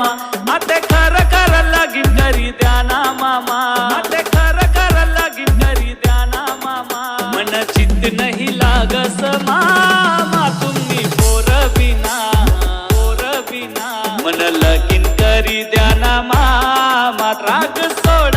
मामा आते खर कर लगीन करी द्या ना मामा आते खर कर लगीन करी द्या ना मामा मन चित्त नहीं लागस मामा तुम्ही पोर बिना मन लगीन करी द्या ना मामा राग सोड